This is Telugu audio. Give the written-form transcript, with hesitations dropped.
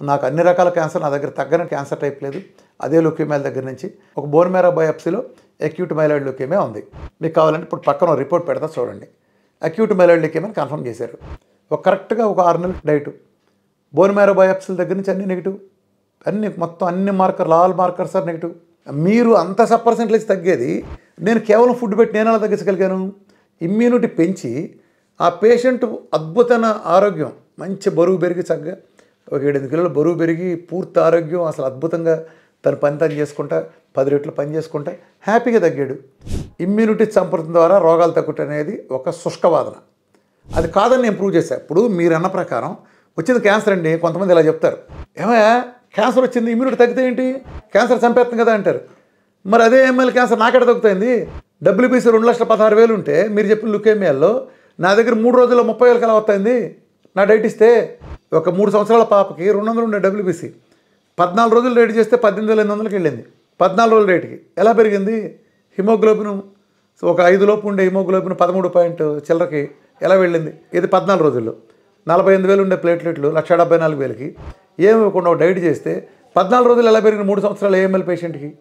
నాకు అన్ని రకాల క్యాన్సర్ నా దగ్గర తగ్గని క్యాన్సర్ టైప్ లేదు. అదే ల్యూకేమియా దగ్గర నుంచి ఒక బోన్ మ్యారో బయాప్సీలో అక్యూట్ మైలాయిడ్ ల్యూకేమియా ఉంది. మీకు కావాలంటే ఇప్పుడు పక్కన రిపోర్ట్ పెడతా చూడండి. అక్యూట్ మైలాయిడ్ ల్యూకేమియాని కన్ఫర్మ్ చేశారు. కరెక్ట్గా ఒక 6 నెలల డైట్. బోన్ మ్యారో బయాప్సీల దగ్గర నుంచి అన్ని నెగిటివ్, అన్ని మొత్తం అన్ని మార్కర్లు ఆల్ మార్కర్స్ ఆర్ నెగిటివ్. మీరు అంత సబ్% తగ్గేది నేను కేవలం ఫుడ్ పెట్టి నేను ఎలా తగ్గించగలిగాను? ఇమ్యూనిటీ పెంచి ఆ పేషెంట్ అద్భుతమైన ఆరోగ్యం, మంచి బరువు పెరిగి చక్కగా ఒక 7-8 కిలోల బరువు పెరిగి పూర్తి ఆరోగ్యం, అసలు అద్భుతంగా తన పని చేసుకుంటా 10 రెట్లు పని చేసుకుంటా హ్యాపీగా తగ్గాడు. ఇమ్యూనిటీ సంపర్కం ద్వారా రోగాలు తగ్గుట అనేది ఒక శుష్కవాదన. అది కాదని నేను ప్రూవ్ చేశాను. ఇప్పుడు మీరు అన్న ప్రకారం వచ్చింది క్యాన్సర్ అండి, కొంతమంది ఇలా చెప్తారు, ఏమయ్యా క్యాన్సర్ వచ్చింది ఇమ్యూనిటీ తగ్గితే ఏంటి, క్యాన్సర్ చంపేస్తుంది కదా అంటారు. మరి అదే ఎంఎల్ క్యాన్సర్ నాకెడ తగ్గుతుంది? WBC 2,16,000 ఉంటే మీరు చెప్పిన లుకేమియాల్లో నా దగ్గర 3 రోజుల్లో 30,000 కలా వస్తుంది నా డైట్ ఇస్తే. ఒక 3 సంవత్సరాల పాపకి 200 ఉండే WBC 14 రోజులు డైట్ చేస్తే 18,800కి వెళ్ళింది. 14 రోజుల డైట్కి ఎలా పెరిగింది? హిమోగ్లోబిన్ ఒక 5 లోపు ఉండే హిమోగ్లోబిన్ 13 పాయింట్ చిల్లరకి ఎలా వెళ్ళింది? ఇది 14 రోజుల్లో. 48,000 ఉండే ప్లేట్లెట్లు 1,74,000కి ఏమి ఇవ్వకుండా డైట్ చేస్తే 14 రోజులు ఎలా పెరిగింది 3 సంవత్సరాలు AML పేషెంట్కి?